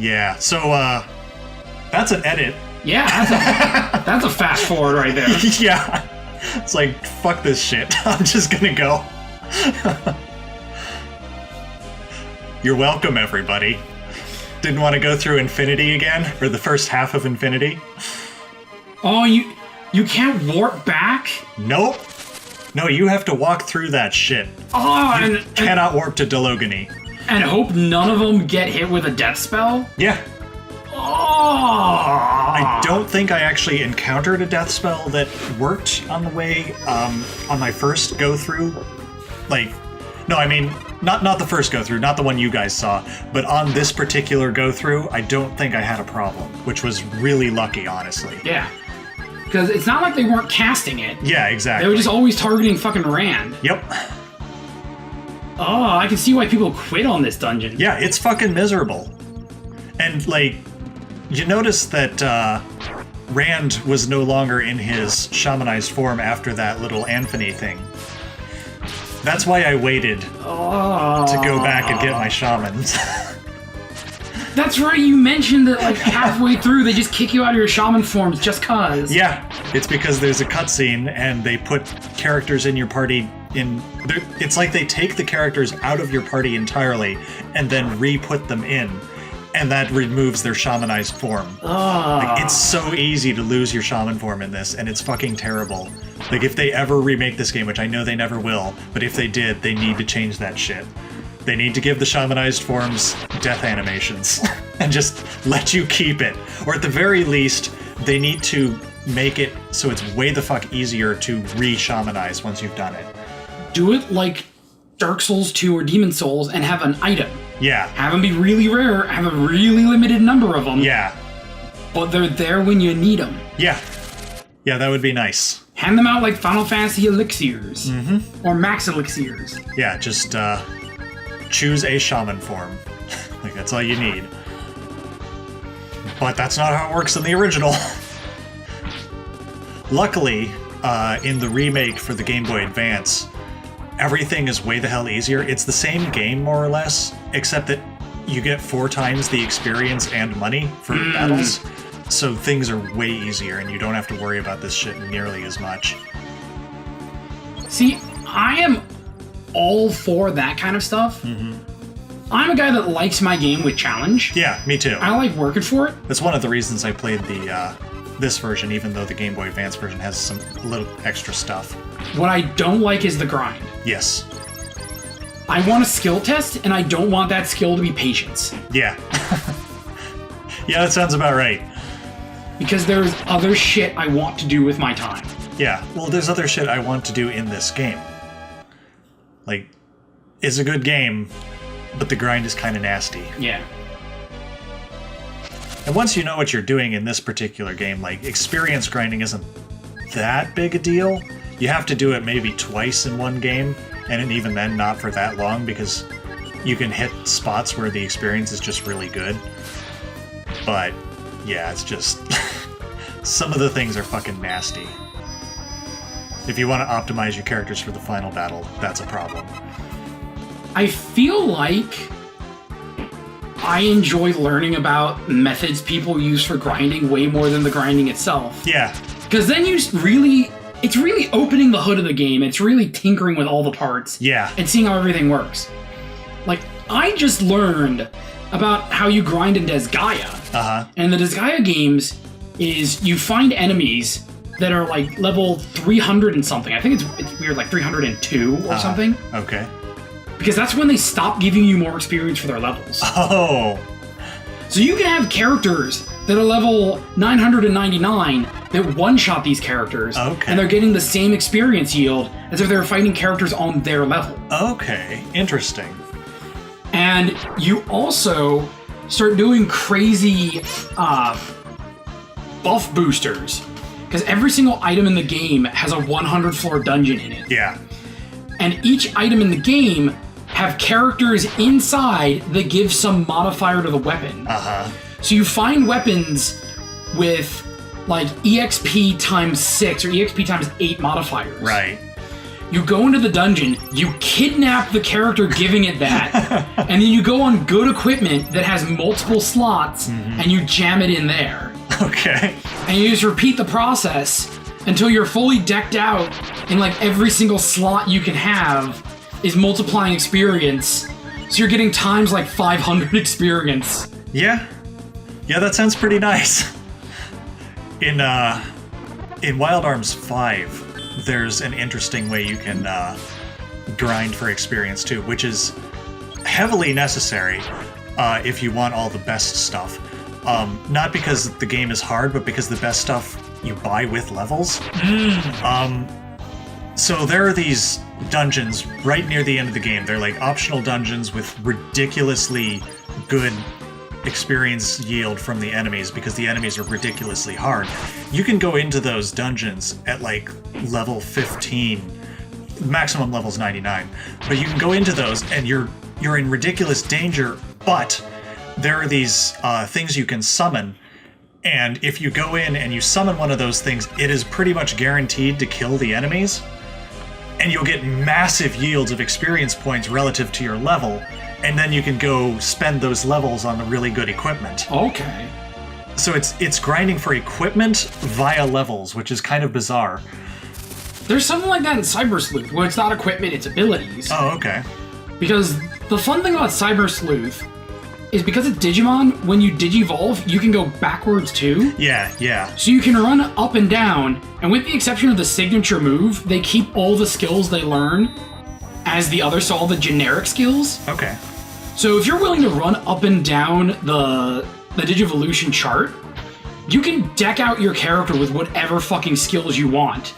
Yeah, so, that's an edit. Yeah, that's a fast forward right there. Yeah. It's like, fuck this shit. I'm just gonna go. You're welcome, everybody. Didn't want to go through Infinity again? Or the first half of Infinity? Oh, you can't warp back? Nope. No, you have to walk through that shit. Oh, You and cannot warp to Delogany. and hope none of them get hit with a death spell? Yeah. Oh! I don't think I actually encountered a death spell that worked on the way, on my first go-through. Like, no, I mean, not the first go-through, not the one you guys saw, but on this particular go-through, I don't think I had a problem, which was really lucky, honestly. Yeah. Because it's not like they weren't casting it. Yeah, exactly. They were just always targeting fucking Rand. Yep. Oh, I can see why people quit on this dungeon. Yeah, it's fucking miserable. And, like, you notice that Rand was no longer in his shamanized form after that little Anthony thing. That's why I waited to go back and get my shamans. That's right, you mentioned that like halfway through they just kick you out of your shaman forms just cuz. Yeah, it's because there's a cutscene and they put characters in your party in... It's like they take the characters out of your party entirely and then re-put them in. And that removes their shamanized form. Like, it's so easy to lose your shaman form in this, and it's fucking terrible. Like, if they ever remake this game, which I know they never will, but if they did, they need to change that shit. They need to give the shamanized forms death animations and just let you keep it. Or at the very least, they need to make it so it's way the fuck easier to re-shamanize once you've done it. Do it like Dark Souls 2 or Demon Souls and have an item. Yeah. Have them be really rare, have a really limited number of them. Yeah. But they're there when you need them. Yeah. Yeah, that would be nice. Hand them out like Final Fantasy elixirs. Mm-hmm. Or max elixirs. Yeah, just choose a shaman form. Like, that's all you need. But that's not how it works in the original. Luckily, in the remake for the Game Boy Advance, everything is way the hell easier. It's the same game, more or less, except that you get 4 times the experience and money for battles. So things are way easier, and you don't have to worry about this shit nearly as much. See, I am all for that kind of stuff. Mm-hmm. I'm a guy that likes my game with challenge. Yeah, me too. I like working for it. That's one of the reasons I played the this version, even though the Game Boy Advance version has some little extra stuff. What I don't like is the grind. Yes. I want a skill test, and I don't want that skill to be patience. Yeah. Yeah, that sounds about right. Because there's other shit I want to do with my time. Yeah, well, there's other shit I want to do in this game. Like, it's a good game, but the grind is kind of nasty. Yeah. And once you know what you're doing in this particular game, like, experience grinding isn't that big a deal. You have to do it maybe twice in one game, and even then not for that long, because you can hit spots where the experience is just really good. But, yeah, it's just... some of the things are fucking nasty. If you want to optimize your characters for the final battle, that's a problem. I feel like I enjoy learning about methods people use for grinding way more than the grinding itself. Yeah. Because then it's really opening the hood of the game. It's really tinkering with all the parts. Yeah. And seeing how everything works. Like, I just learned about how you grind in Desgaia. Uh-huh. And the Desgaia games is you find enemies that are like level 300 and something. I think it's weird, like 302 or something. Okay. Because that's when they stop giving you more experience for their levels. Oh. So you can have characters that are level 999 that one-shot these characters. Okay. And they're getting the same experience yield as if they were fighting characters on their level. Okay. Interesting. And you also start doing crazy buff boosters. Because every single item in the game has a 100-floor dungeon in it. Yeah. And each item in the game have characters inside that give some modifier to the weapon. Uh-huh. So you find weapons with like EXP times 6 or EXP times 8 modifiers. Right. You go into the dungeon, you kidnap the character giving it that, and then you go on good equipment that has multiple slots, and you jam it in there. Okay. And you just repeat the process until you're fully decked out, and like every single slot you can have is multiplying experience. So you're getting times like 500 experience. Yeah. Yeah, that sounds pretty nice. In Wild Arms 5, there's an interesting way you can grind for experience too, which is heavily necessary if you want all the best stuff. Not because the game is hard, but because the best stuff you buy with levels. So there are these dungeons right near the end of the game. They're like optional dungeons with ridiculously good experience yield from the enemies because the enemies are ridiculously hard. You can go into those dungeons at like level 15. Maximum level's 99. But you can go into those and you're in ridiculous danger, but there are these things you can summon, and if you go in and you summon one of those things, it is pretty much guaranteed to kill the enemies, and you'll get massive yields of experience points relative to your level, and then you can go spend those levels on the really good equipment. Okay. So it's grinding for equipment via levels, which is kind of bizarre. There's something like that in Cyber Sleuth, where it's not equipment, it's abilities. Oh, okay. Because the fun thing about Cyber Sleuth is because it's Digimon, when you Digivolve, you can go backwards too. Yeah. So you can run up and down, and with the exception of the signature move, they keep all the skills they learn as the others, so all the generic skills. Okay. So if you're willing to run up and down the Digivolution chart, you can deck out your character with whatever fucking skills you want.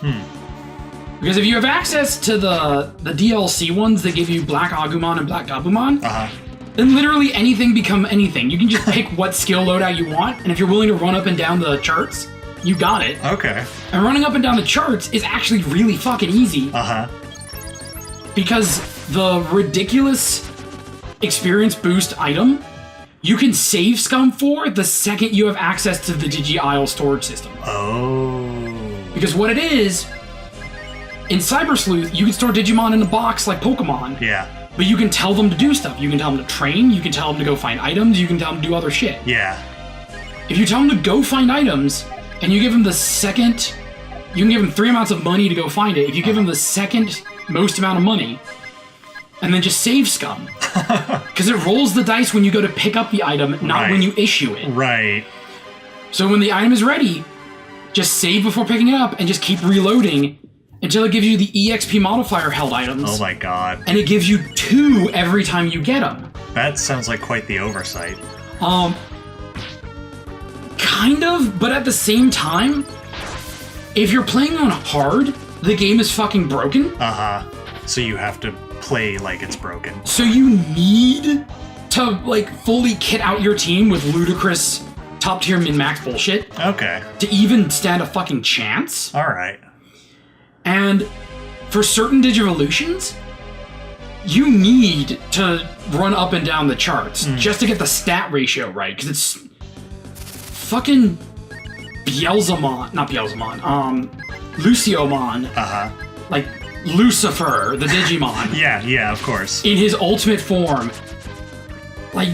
Because if you have access to the DLC ones that give you Black Agumon and Black Gabumon, then literally anything become anything. You can just pick what skill loadout you want, and if you're willing to run up and down the charts, you got it. Okay. And running up and down the charts is actually really fucking easy. Because the ridiculous experience boost item, you can save scum for the second you have access to the Digi-Isle storage system. Oh. Because what it is, in Cyber Sleuth, you can store Digimon in a box like Pokemon. Yeah. But you can tell them to do stuff. You can tell them to train, you can tell them to go find items, you can tell them to do other shit. Yeah. If you tell them to go find items, and you give them the second... You can give them 3 amounts of money to go find it. If you give them the second most amount of money, and then just save scum. Because it rolls the dice when you go to pick up the item, not when you issue it. Right. So when the item is ready, just save before picking it up, and just keep reloading until it gives you the EXP modifier held items. Oh my god. And it gives you 2 every time you get them. That sounds like quite the oversight. Kind of, but at the same time, if you're playing on hard, the game is fucking broken. So you have to play like it's broken. So you need to, like, fully kit out your team with ludicrous top-tier min-max bullshit. Okay. To even stand a fucking chance. Alright. And for certain Digivolutions, you need to run up and down the charts just to get the stat ratio right, because it's fucking Luciomon, like Lucifer, the Digimon. Yeah, of course. In his ultimate form. Like,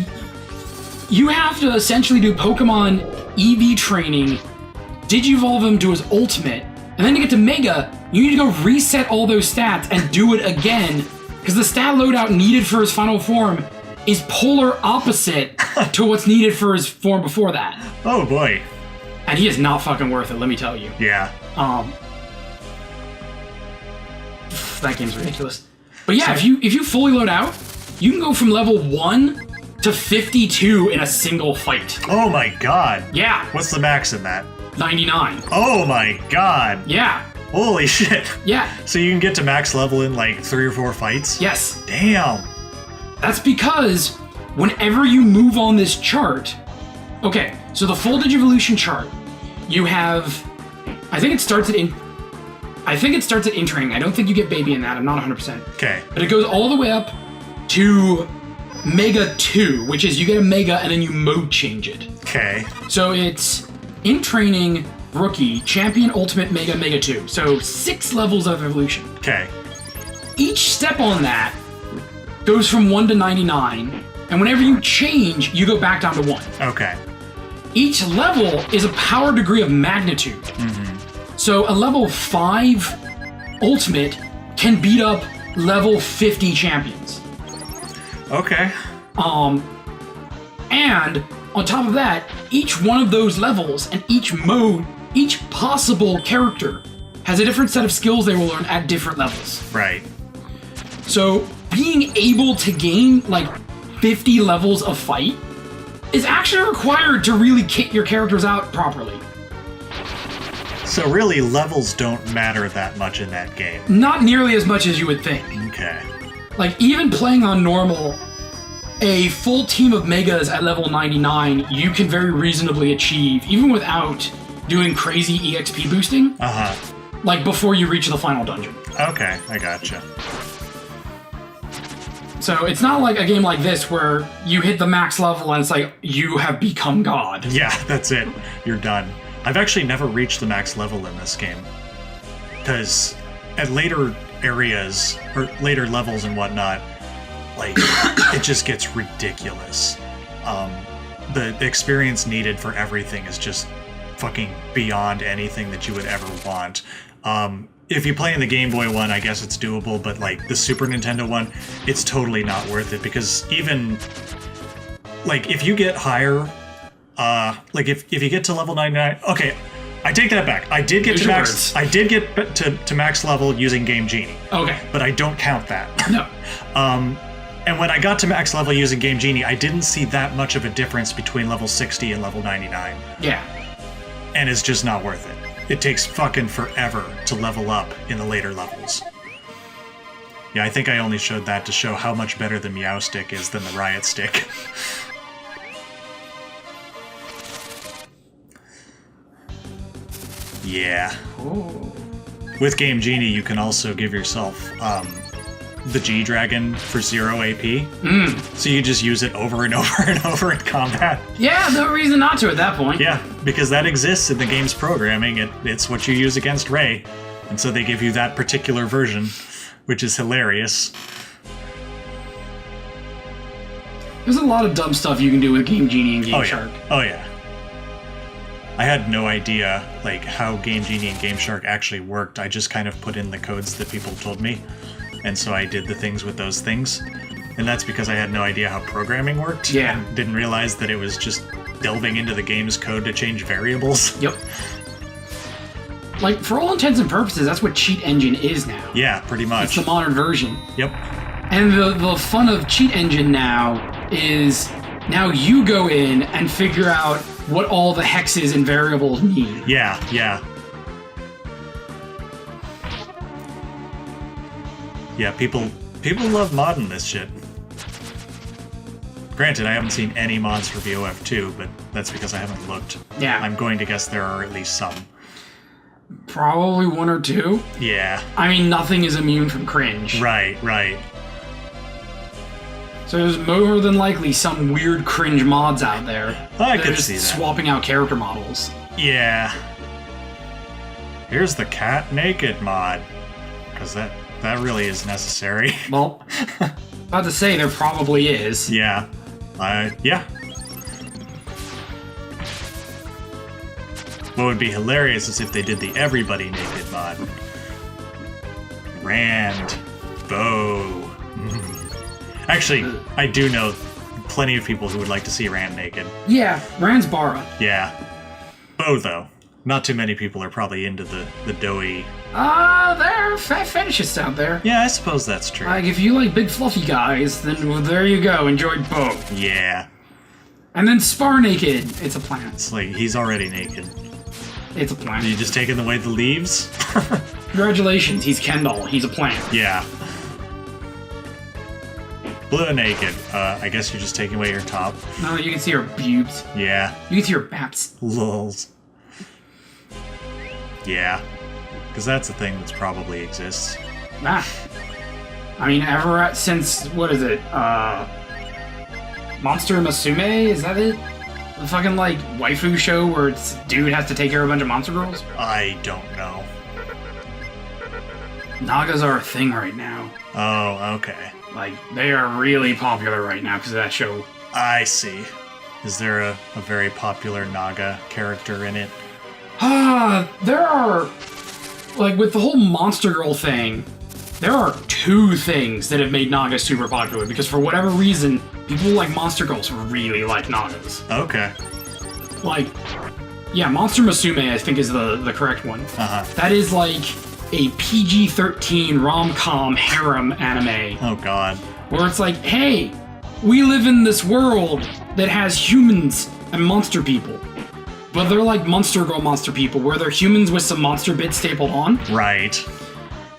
you have to essentially do Pokemon EV training, Digivolve him to his ultimate, and then to get to Mega, you need to go reset all those stats and do it again, because the stat loadout needed for his final form is polar opposite to what's needed for his form before that. Oh boy. And he is not fucking worth it, let me tell you. Yeah. That game's ridiculous. But yeah, if you fully load out, you can go from level 1 to 52 in a single fight. Oh my god. Yeah. What's the max in that? 99. Oh my god. Yeah. Holy shit. Yeah. So you can get to max level in like 3 or 4 fights? Yes. Damn. That's because whenever you move on this chart... Okay, so the full Digivolution chart, you have... I think it starts at in training. I don't think you get baby in that. I'm not 100%. Okay. But it goes all the way up to Mega 2, which is you get a Mega and then you mode change it. Okay. So it's in training, rookie, champion, ultimate, Mega, Mega 2. So 6 levels of evolution. Okay. each step on that goes from 1 to 99, and whenever you change, you go back down to 1. Okay. Each level is a power degree of magnitude. So a level 5 ultimate can beat up level 50 champions. Okay. And on top of that, each one of those levels and each mode, each possible character has a different set of skills they will learn at different levels. Right. So being able to gain like 50 levels of fight is actually required to really kit your characters out properly. So really, levels don't matter that much in that game. Not nearly as much as you would think. Okay. Like, even playing on normal, a full team of megas at level 99, you can very reasonably achieve, even without doing crazy EXP boosting, like before you reach the final dungeon. Okay, I gotcha. So it's not like a game like this where you hit the max level and it's like, you have become God. Yeah, that's it. You're done. I've actually never reached the max level in this game. Because at later areas, or later levels and whatnot, like, it just gets ridiculous. The experience needed for everything is just fucking beyond anything that you would ever want. If you play in the Game Boy one, I guess it's doable, but like the Super Nintendo one, it's totally not worth it, because even like if you get higher, like if you get to level 99, okay, I take that back. I did get to max. I did get to max level using Game Genie. Okay, but I don't count that. No. And when I got to max level using Game Genie, I didn't see that much of a difference between level 60 and level 99. Yeah. And it's just not worth it. It takes fucking forever to level up in the later levels. Yeah, I think I only showed that to show how much better the Meow Stick is than the Riot Stick. Yeah. Ooh. With Game Genie, you can also give yourself the G-Dragon for 0 AP. So you just use it over and over and over in combat. Yeah, no reason not to at that point. Yeah, because that exists in the game's programming. It's what you use against Ray. And so they give you that particular version, which is hilarious. There's a lot of dumb stuff you can do with Game Genie and Game Shark. Oh yeah. I had no idea like how Game Genie and Game Shark actually worked. I just kind of put in the codes that people told me. And so I did the things with those things. And that's because I had no idea how programming worked. Yeah. And didn't realize that it was just delving into the game's code to change variables. Yep. Like, for all intents and purposes, that's what Cheat Engine is now. Yeah, pretty much. It's the modern version. Yep. And the fun of Cheat Engine now is now you go in and figure out what all the hexes and variables mean. Yeah, yeah. Yeah, people love modding this shit. Granted, I haven't seen any mods for VOF 2, but that's because I haven't looked. Yeah. I'm going to guess there are at least some. Probably 1 or 2. Yeah. I mean, nothing is immune from cringe. Right, right. So there's more than likely some weird cringe mods out there. I could see that. Swapping out character models. Yeah. Here's the cat naked mod. Because that really is necessary. Well, about to say there probably is. Yeah. Yeah. What would be hilarious is if they did the everybody naked mod. Rand. Bo. Actually, I do know plenty of people who would like to see Rand naked. Yeah, Rand's Bara. Yeah. Bo, though. Not too many people are probably into the doughy. There are fetishists out there. Yeah, I suppose that's true. Like, if you like big fluffy guys, then well, there you go. Enjoy Bo. Yeah. And then Spar Naked. It's a plant. It's like, he's already naked. It's a plant. You just taking away the leaves? Congratulations, he's Kendall. He's a plant. Yeah. Blue naked. I guess you're just taking away your top. No, you can see her boobs. Yeah. You can see her baps. Lulz. Yeah. Because that's a thing that's probably exists. Ah. I mean, ever since, what is it? Monster Musume? Is that it? The fucking, like, waifu show where it's dude has to take care of a bunch of monster girls? I don't know. Nagas are a thing right now. Oh, okay. Like, they are really popular right now because of that show. I see. Is there a very popular Naga character in it? There are... Like, with the whole Monster Girl thing, there are two things that have made Nagas super popular, because for whatever reason, people like Monster Girls really like Nagas. Okay. Like, yeah, Monster Musume, I think, is the correct one. Uh-huh. That is like a PG-13 rom-com harem anime. Oh, God. Where it's like, hey, we live in this world that has humans and monster people. But they're like Monster Girl monster people, where they're humans with some monster bits stapled on. Right.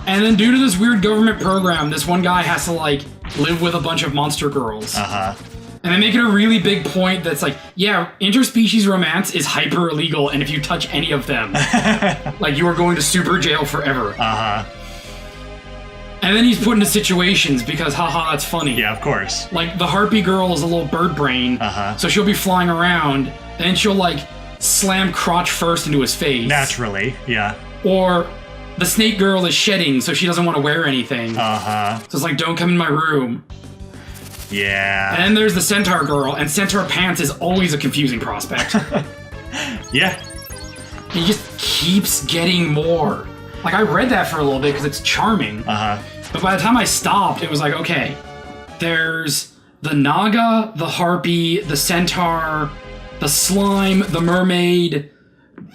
And then due to this weird government program, this one guy has to, like, live with a bunch of monster girls. Uh-huh. And they make it a really big point that's like, yeah, interspecies romance is hyper illegal, and if you touch any of them, like, you are going to super jail forever. Uh-huh. And then he's put into situations because, haha, that's funny. Yeah, of course. Like, the Harpy Girl is a little bird brain, so she'll be flying around, and she'll, like, slam crotch first into his face. Naturally, yeah. Or the Snake Girl is shedding, so she doesn't want to wear anything. Uh-huh. So it's like, don't come in my room. Yeah. And then there's the Centaur Girl, and Centaur Pants is always a confusing prospect. Yeah. He just keeps getting more. Like, I read that for a little bit because it's charming. Uh-huh. But by the time I stopped, it was like, okay, there's the Naga, the Harpy, the Centaur, the Slime, the Mermaid,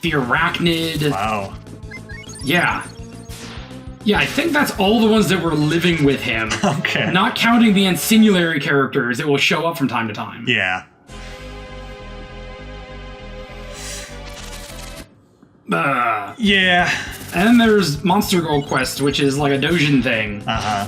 the Arachnid. Wow. Yeah. Yeah, I think that's all the ones that were living with him. Okay. Not counting the ancillary characters that will show up from time to time. Yeah. Yeah. And then there's Monster Girl Quest, which is like a doujin thing. Uh-huh.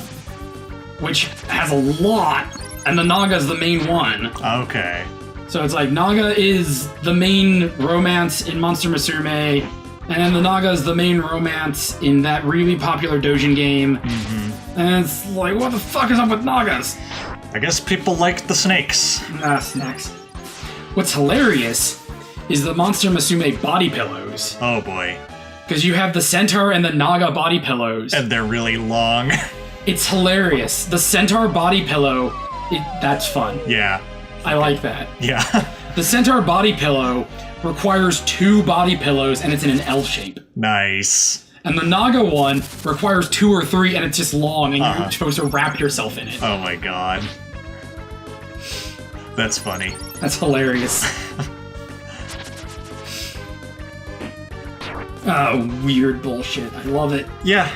Which has a lot, and the Naga's the main one. Okay. So it's like, Naga is the main romance in Monster Musume, and then the Naga is the main romance in that really popular doujin game. Mm-hmm. And it's like, what the fuck is up with Nagas? I guess people like the snakes. Snacks. What's hilarious is the Monster Musume body pillows. Oh boy. Because you have the Centaur and the Naga body pillows. And they're really long. It's hilarious. The Centaur body pillow, that's fun. Yeah. I like that. Yeah. The Centaur body pillow requires 2 body pillows, and it's in an L shape. Nice. And the Naga one requires 2 or 3, and it's just long, and you're supposed to wrap yourself in it. Oh my god. That's funny. That's hilarious. Oh, weird bullshit. I love it. Yeah.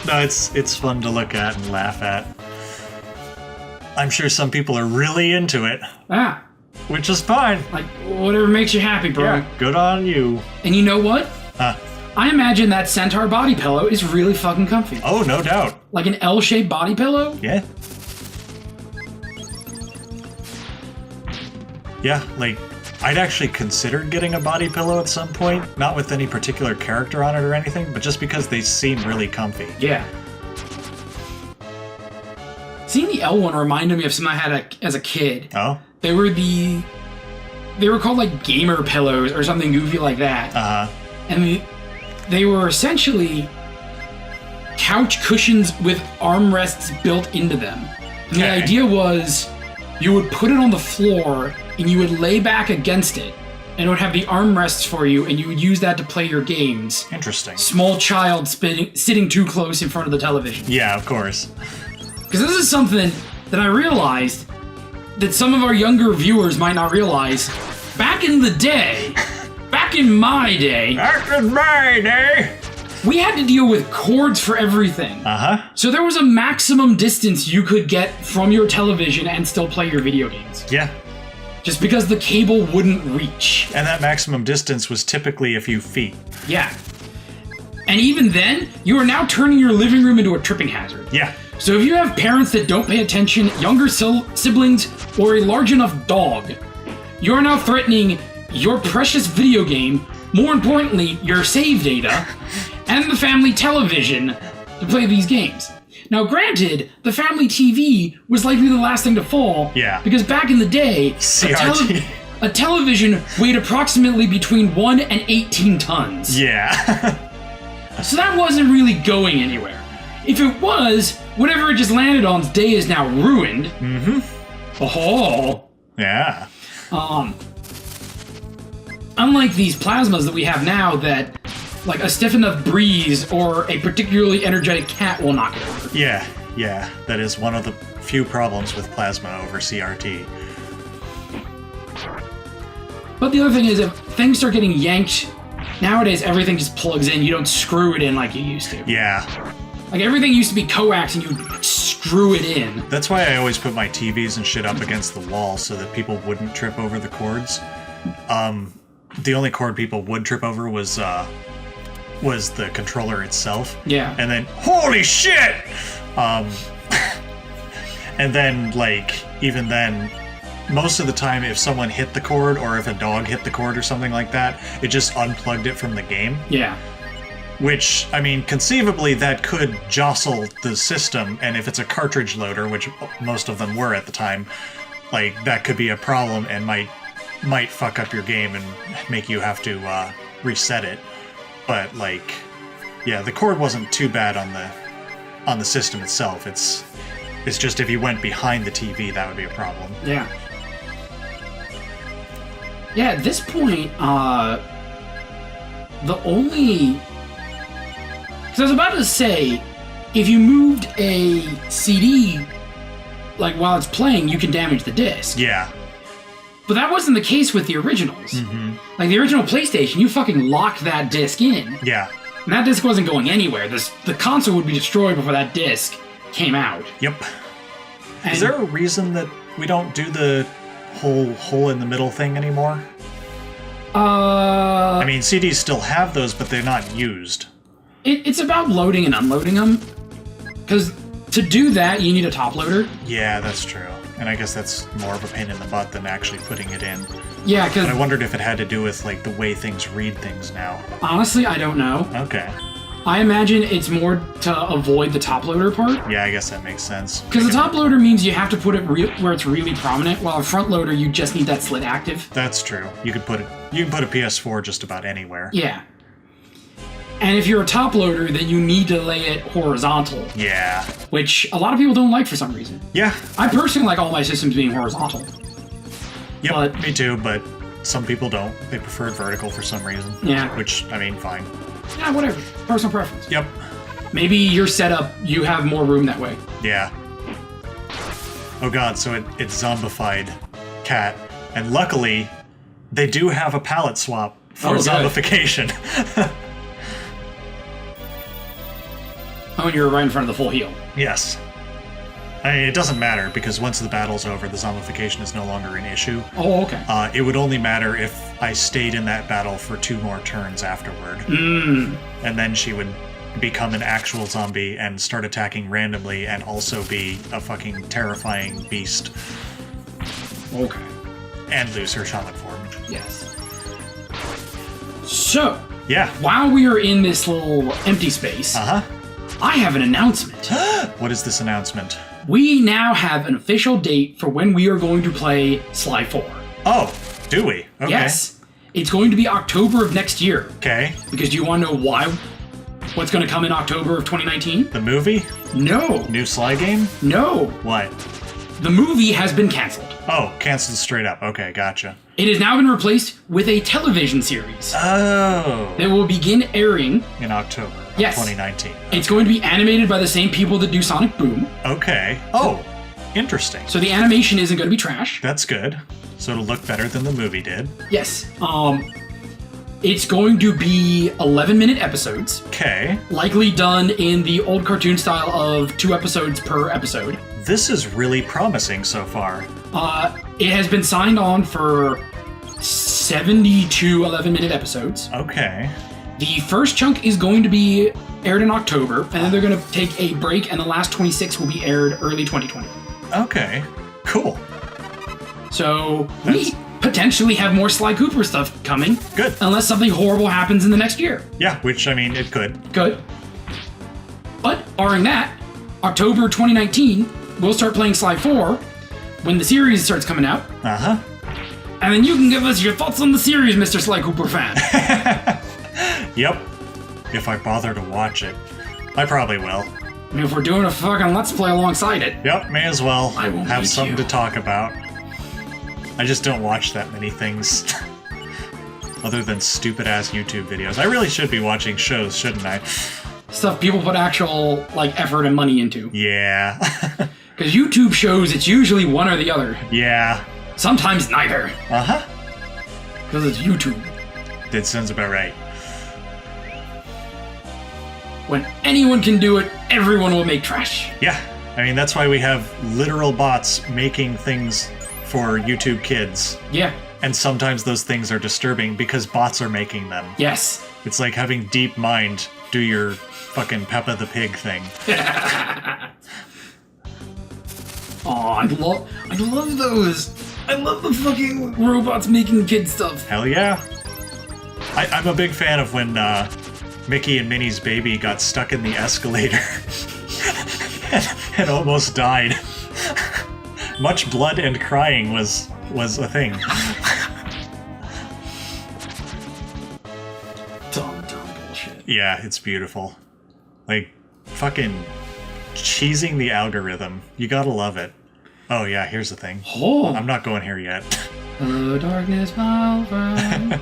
No, it's fun to look at and laugh at. I'm sure some people are really into it. Which is fine. Like, whatever makes you happy, bro. Yeah, good on you. And you know what? Huh. I imagine that Centaur body pillow is really fucking comfy. Oh, no doubt. Like an L-shaped body pillow? Yeah. Yeah, like, I'd actually considered getting a body pillow at some point, not with any particular character on it or anything, but just because they seem really comfy. Yeah. Seeing the L one reminded me of something I had as a kid. Oh? They were called like gamer pillows or something goofy like that. Uh-huh. And they were essentially couch cushions with armrests built into them. And the idea was you would put it on the floor and you would lay back against it, and it would have the armrests for you, and you would use that to play your games. Interesting. Small child sitting too close in front of the television. Yeah, of course. Because this is something that I realized that some of our younger viewers might not realize. Back in the day, back in my day, we had to deal with cords for everything. Uh-huh. So there was a maximum distance you could get from your television and still play your video games. Yeah. Just because the cable wouldn't reach. And that maximum distance was typically a few feet. Yeah. And even then, you are now turning your living room into a tripping hazard. Yeah. So if you have parents that don't pay attention, younger siblings, or a large enough dog, you are now threatening your precious video game, more importantly, your save data, and the family television to play these games. Now, granted, the family TV was likely the last thing to fall. Yeah. Because back in the day, CRT. a television weighed approximately between 1 and 18 tons. Yeah. So that wasn't really going anywhere. If it was, whatever it just landed on's day is now ruined. Mm-hmm. Oh. Yeah. Unlike these plasmas that we have now that, like, a stiff enough breeze or a particularly energetic cat will knock it over. Yeah. That is one of the few problems with plasma over CRT. But the other thing is, if things start getting yanked, nowadays everything just plugs in. You don't screw it in like you used to. Yeah. Like, everything used to be coax and you screw it in. That's why I always put my TVs and shit up against the wall so that people wouldn't trip over the cords. The only cord people would trip over was the controller itself. Yeah. And then, holy shit! And then, like, even then, most of the time, if someone hit the cord or if a dog hit the cord or something like that, it just unplugged it from the game. Yeah. Which, I mean, conceivably that could jostle the system, and if it's a cartridge loader, which most of them were at the time, like, that could be a problem and might fuck up your game and make you have to reset it. But, like, yeah, the cord wasn't too bad on the system itself. It's just if you went behind the TV, that would be a problem. Yeah. Yeah, at this point, the only... Because I was about to say, if you moved a CD, like, while it's playing, you can damage the disc. Yeah. But that wasn't the case with the originals. Mm-hmm. Like, the original PlayStation, you fucking locked that disc in. Yeah. And that disc wasn't going anywhere. The console would be destroyed before that disc came out. Yep. And Is there a reason that we don't do the whole hole in the middle thing anymore? I mean, CDs still have those, but they're not used. It's about loading and unloading them. Because to do that, you need a top loader. Yeah, that's true. And I guess that's more of a pain in the butt than actually putting it in. Yeah, because... But I wondered if it had to do with, like, the way things read things now. Honestly, I don't know. Okay. I imagine it's more to avoid the top loader part. Yeah, I guess that makes sense. Because the top loader means you have to put it where it's really prominent, while a front loader, you just need that slit active. That's true. You can put a PS4 just about anywhere. Yeah. And if you're a top loader, then you need to lay it horizontal. Yeah. Which a lot of people don't like for some reason. Yeah. I personally like all my systems being horizontal. Yep, But- me too, but some people don't. They prefer vertical for some reason. Yeah. Which, I mean, fine. Yeah, whatever. Personal preference. Yep. Maybe your setup, you have more room that way. Yeah. Oh god, so it's zombified Cat. And luckily, they do have a palette swap for Oh, good. zombification. Oh, and you're right in front of the full heal. Yes. I mean, it doesn't matter, because once the battle's over, the zombification is no longer an issue. Oh, okay. It would only matter if I stayed in that battle for 2 more turns afterward. And then she would become an actual zombie and start attacking randomly and also be a fucking terrifying beast Okay. and lose her shaman form. Yes. So, Yeah. while we are in this little empty space, Uh-huh. I have an announcement. What is this announcement? We now have an official date for when we are going to play Sly 4. Oh, do we? Okay. Yes. It's going to be October of next year. Okay. Because do you want to know why? What's going to come in October of 2019? The movie? No. New Sly game? No. What? The movie has been canceled. Oh, canceled straight up. Okay, gotcha. It has now been replaced with a television series Oh. that will begin airing. In October of Yes. 2019. It's going to be animated by the same people that do Sonic Boom. Okay. Oh, interesting. So the animation isn't going to be trash. That's good. So it'll look better than the movie did. Yes. It's going to be 11-minute episodes, Okay. likely done in the old cartoon style of 2 episodes per episode. This is really promising so far. It has been signed on for 72 11-minute episodes. Okay. The first chunk is going to be aired in October, and then they're going to take a break, and the last 26 will be aired early 2020. Okay. Cool. So we potentially have more Sly Cooper stuff coming. Good. Unless something horrible happens in the next year. Yeah, which, I mean, it could. Good. But, barring that, October 2019, we'll start playing Sly 4 when the series starts coming out. Uh-huh. And then you can give us your thoughts on the series, Mr. Sly Cooper fan. Yep. if I bother to watch it. I probably will. And if we're doing a fucking Let's Play alongside it. Yep, may as well I won't have make something you. to talk about. I just don't watch that many things. Other than stupid-ass YouTube videos. I really should be watching shows, shouldn't I? Stuff people put actual, like, effort and money into. Yeah. Because YouTube shows, it's usually one or the other. Yeah. Sometimes neither. Uh-huh. Because it's YouTube. That sounds about right. When anyone can do it, everyone will make trash. Yeah. I mean, that's why we have literal bots making things for YouTube Kids. Yeah. And sometimes those things are disturbing because bots are making them. Yes. It's like having DeepMind do your fucking Peppa the Pig thing. Oh, I love those. I love the fucking robots making kid stuff. Hell yeah. I'm a big fan of when Mickey and Minnie's baby got stuck in the escalator and almost died. Much blood and crying was a thing. Dumb bullshit. Yeah, it's beautiful. Like, fucking cheesing the algorithm. You gotta love it. Oh yeah, here's the thing. Oh. I'm not going here yet. Hello, darkness, my friend.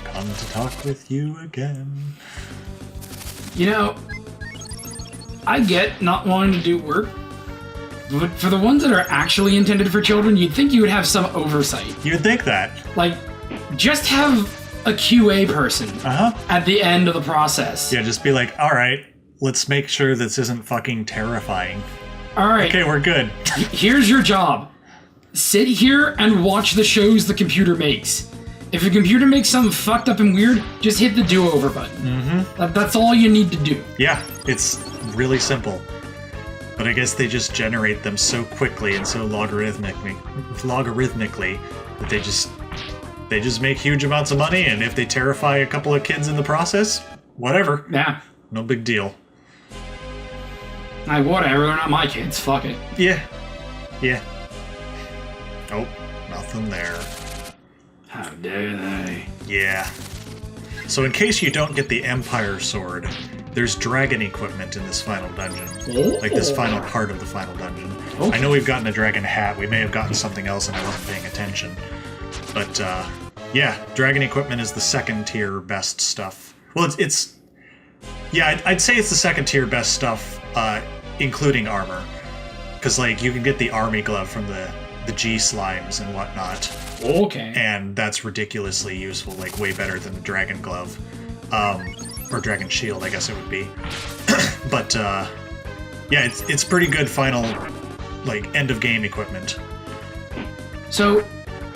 Come to talk with you again. You know, I get not wanting to do work, but for the ones that are actually intended for children, you'd think you would have some oversight. You'd think that. Like, just have a QA person Uh-huh. at the end of the process. Yeah, just be like, alright, let's make sure this isn't fucking terrifying. All right, Okay, we're good. here's your job. Sit here and watch the shows the computer makes. If a computer makes something fucked up and weird, just hit the do-over button. Mm-hmm. That's all you need to do. Yeah, it's really simple. But I guess they just generate them so quickly and so logarithmically that they just make huge amounts of money, and if they terrify a couple of kids in the process, whatever. Yeah. No big deal. Like, whatever, they're not my kids, fuck it. Yeah. Yeah. Oh, nothing there. How dare they? Yeah. So in case you don't get the Empire Sword, there's dragon equipment in this final dungeon. Oh. Like this final part of the final dungeon. Okay. I know we've gotten a dragon hat. We may have gotten something else and I wasn't paying attention. But, yeah, dragon equipment is the second tier best stuff. Well, it's yeah, I'd say it's the second tier best stuff, including armor. Because, like, you can get the army glove from the G slimes and whatnot. Okay. And that's ridiculously useful, like way better than the dragon glove. Or dragon shield, I guess it would be. But, yeah, it's pretty good final, like, end of game equipment. So,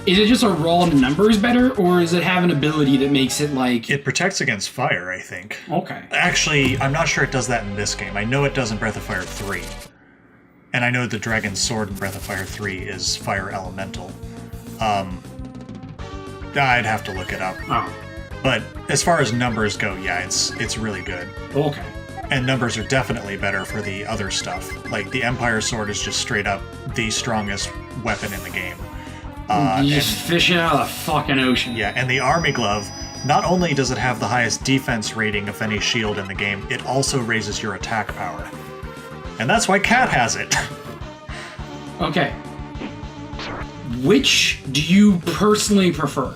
is it just a raw numbers better, or does it have an ability that makes it like... It protects against fire, I think. Okay. Actually, I'm not sure it does that in this game. I know it does in Breath of Fire 3. And I know the Dragon Sword in Breath of Fire 3 is fire elemental. I'd have to look it up. Oh. But as far as numbers go, yeah, it's really good. Okay. And numbers are definitely better for the other stuff. Like, the Empire Sword is just straight up the strongest weapon in the game. You just fishing out of the fucking ocean. Yeah, and the Army Glove, not only does it have the highest defense rating of any shield in the game, it also raises your attack power. And that's why Cat has it. Okay. Which do you personally prefer?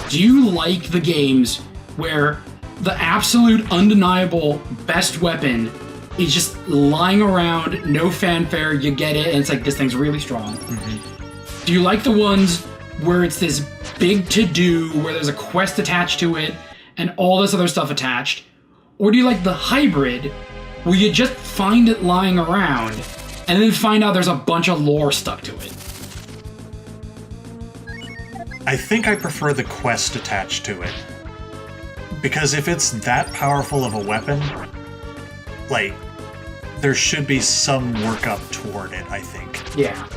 Do you like the games where the absolute undeniable best weapon is just lying around, no fanfare, you get it, and it's like, this thing's really strong? Mm-hmm. Do you like the ones where it's this big to-do, where there's a quest attached to it, and all this other stuff attached? Or do you like the hybrid, where you just find it lying around, and then find out there's a bunch of lore stuck to it? I think I prefer the quest attached to it. Because if it's that powerful of a weapon, like, there should be some workup toward it, I think. Yeah.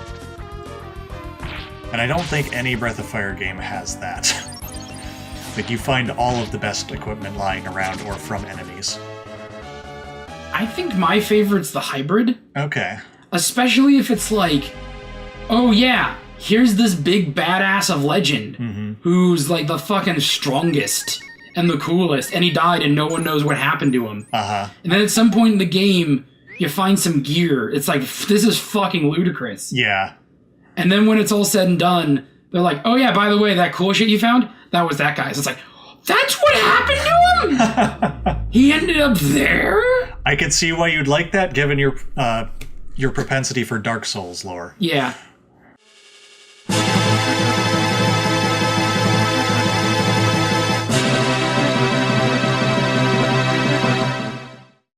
And I don't think any Breath of Fire game has that. Like, you find all of the best equipment lying around or from enemies. I think my favorite's the hybrid. Okay. Especially if it's like, oh yeah, here's this big badass of legend who's like the fucking strongest. and the coolest, and he died and no one knows what happened to him. Uh-huh. And then at some point in the game, you find some gear. It's like, this is fucking ludicrous. Yeah. And then when it's all said and done, they're like, oh yeah, by the way, that cool shit you found, that was that guy's. It's like, that's what happened to him? He ended up there? I could see why you'd like that, given your propensity for Dark Souls lore. Yeah.